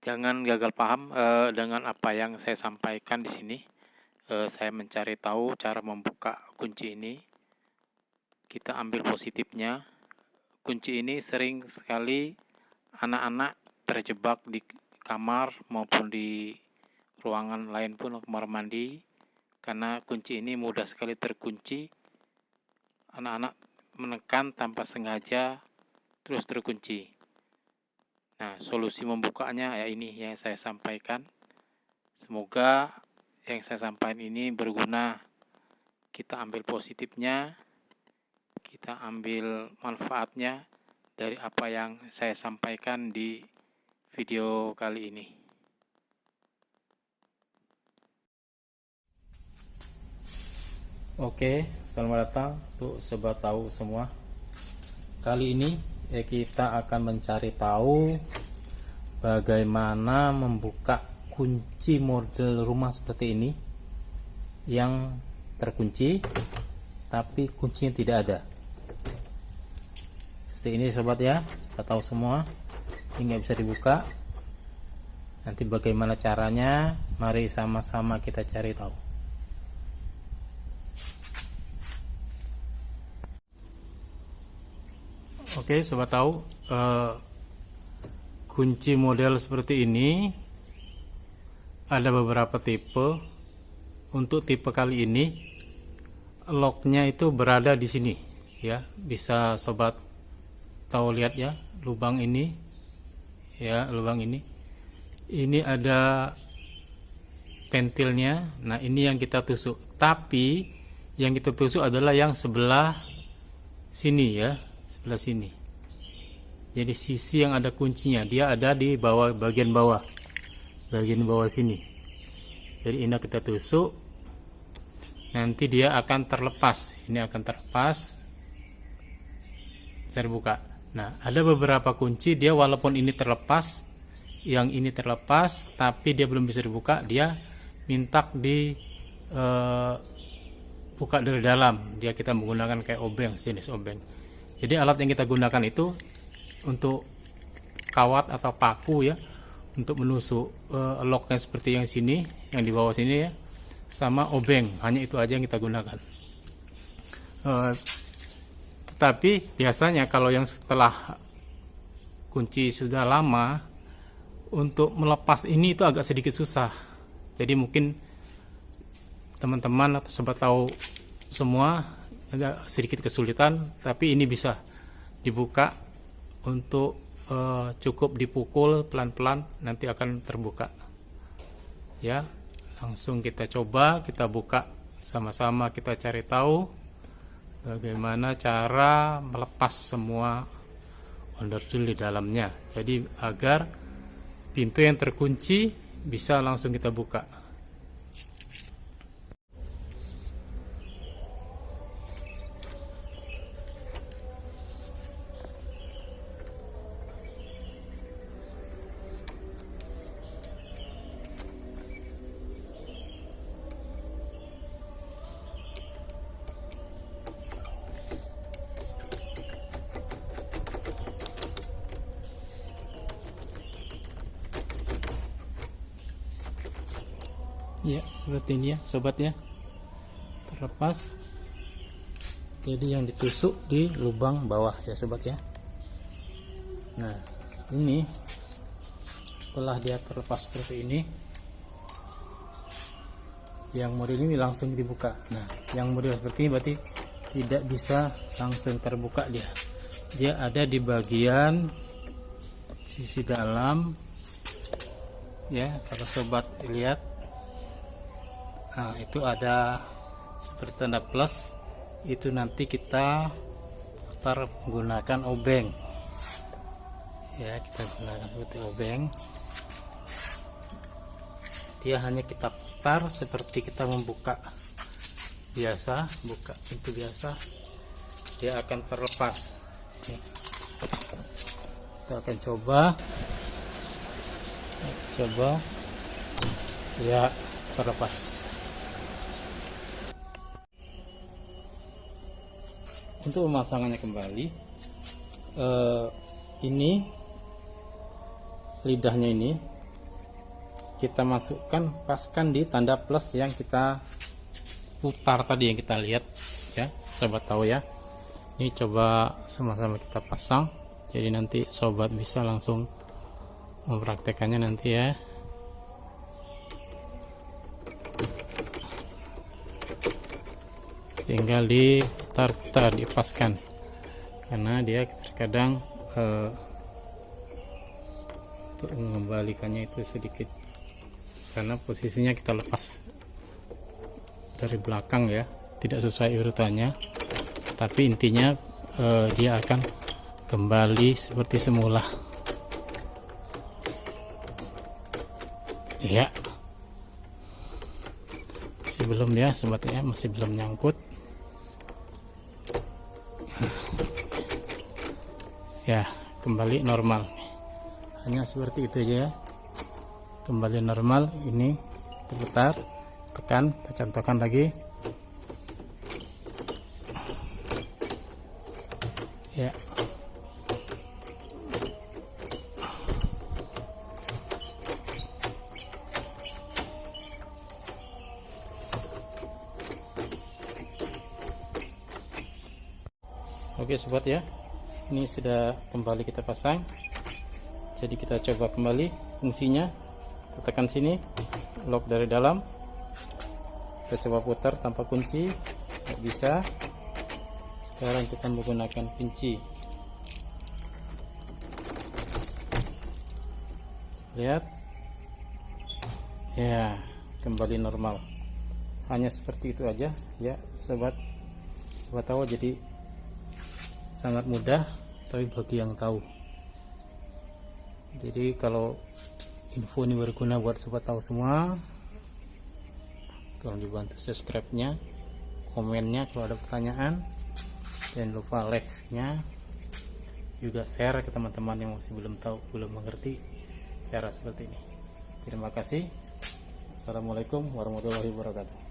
Jangan gagal paham dengan apa yang saya sampaikan di sini. Saya mencari tahu cara membuka kunci ini. Kita ambil positifnya. Kunci ini sering sekali anak-anak terjebak di kamar maupun di ruangan lain pun, kamar mandi, karena kunci ini mudah sekali terkunci. Anak-anak menekan tanpa sengaja terus terkunci. Nah, solusi membukanya ya ini yang saya sampaikan. Semoga yang saya sampaikan ini berguna. Kita ambil positifnya, kita ambil manfaatnya dari apa yang saya sampaikan di video kali ini. Oke, selamat datang untuk sobat tahu semua. Kali ini kita akan mencari tahu bagaimana membuka kunci model rumah seperti ini yang terkunci tapi kuncinya tidak ada. Seperti ini sobat ya, sobat tahu semua. Ini nggak bisa dibuka. Nanti bagaimana caranya? Mari sama-sama kita cari tahu. Oke, sobat tahu, kunci model seperti ini ada beberapa tipe. Untuk tipe kali ini, locknya itu berada di sini, ya. Bisa sobat tahu lihat ya, lubang ini, ya, lubang ini. Ini ada pentilnya. Nah, ini yang kita tusuk. Tapi yang kita tusuk adalah yang sebelah sini ya, sebelah sini. Jadi sisi yang ada kuncinya, dia ada di bawah, bagian bawah sini. Jadi ini kita tusuk, nanti dia akan terlepas. Ini akan terlepas. Saya buka. Nah, ada beberapa kunci dia walaupun ini terlepas, yang ini terlepas, tapi dia belum bisa dibuka. Dia minta di buka dari dalam. Dia kita menggunakan kayak obeng, jenis obeng. Jadi alat yang kita gunakan itu untuk kawat atau paku ya, untuk menusuk locknya seperti yang sini, yang di bawah sini ya, sama obeng. Hanya itu aja yang kita gunakan. Tapi biasanya kalau yang setelah kunci sudah lama, untuk melepas ini itu agak sedikit susah. Jadi mungkin teman-teman atau sobat tahu semua agak sedikit kesulitan, tapi ini bisa dibuka. Untuk cukup dipukul pelan-pelan, nanti akan terbuka ya. Langsung kita coba, kita buka sama-sama, kita cari tahu bagaimana cara melepas semua onderdil di dalamnya, jadi agar pintu yang terkunci bisa langsung kita buka. Ya, seperti ini ya sobat ya, terlepas. Jadi yang ditusuk di lubang bawah ya sobat ya. Nah, ini setelah dia terlepas seperti ini, yang model ini langsung dibuka. Nah, yang model seperti ini berarti tidak bisa langsung terbuka. Dia ada di bagian sisi dalam ya. Kalau sobat lihat, nah itu ada seperti tanda plus, itu nanti kita putar menggunakan obeng ya. Kita gunakan seperti obeng, dia hanya kita putar seperti kita membuka biasa, buka pintu biasa, dia akan terlepas. Kita akan coba ya, terlepas. Untuk pemasangannya kembali, ini lidahnya ini kita masukkan, paskan di tanda plus yang kita putar tadi, yang kita lihat ya, sobat tahu ya. Ini coba sama-sama kita pasang, jadi nanti sobat bisa langsung mempraktekannya nanti ya. Tinggal diputar-putar, dipaskan, karena dia terkadang untuk mengembalikannya itu sedikit, karena posisinya kita lepas dari belakang ya, tidak sesuai urutannya, tapi intinya dia akan kembali seperti semula ya. Masih belum ya sobat ya, masih belum nyangkut ya, kembali normal. Hanya seperti itu aja ya, kembali normal. Ini diputar, tekan, kita contohkan lagi ya. Oke sobat ya, ini sudah kembali kita pasang. Jadi kita coba kembali fungsinya. Kita tekan sini, lock dari dalam. Kita coba putar tanpa kunci, nggak bisa. Sekarang kita menggunakan kunci. Lihat ya, kembali normal. Hanya seperti itu aja ya sobat tahu. Jadi sangat mudah, tapi bagi yang tahu. Jadi kalau info ini berguna buat sobat tahu semua, tolong dibantu subscribe-nya, komennya kalau ada pertanyaan, dan lupa like-nya, juga share ke teman-teman yang masih belum tahu, belum mengerti cara seperti ini. Terima kasih. Assalamualaikum warahmatullahi wabarakatuh.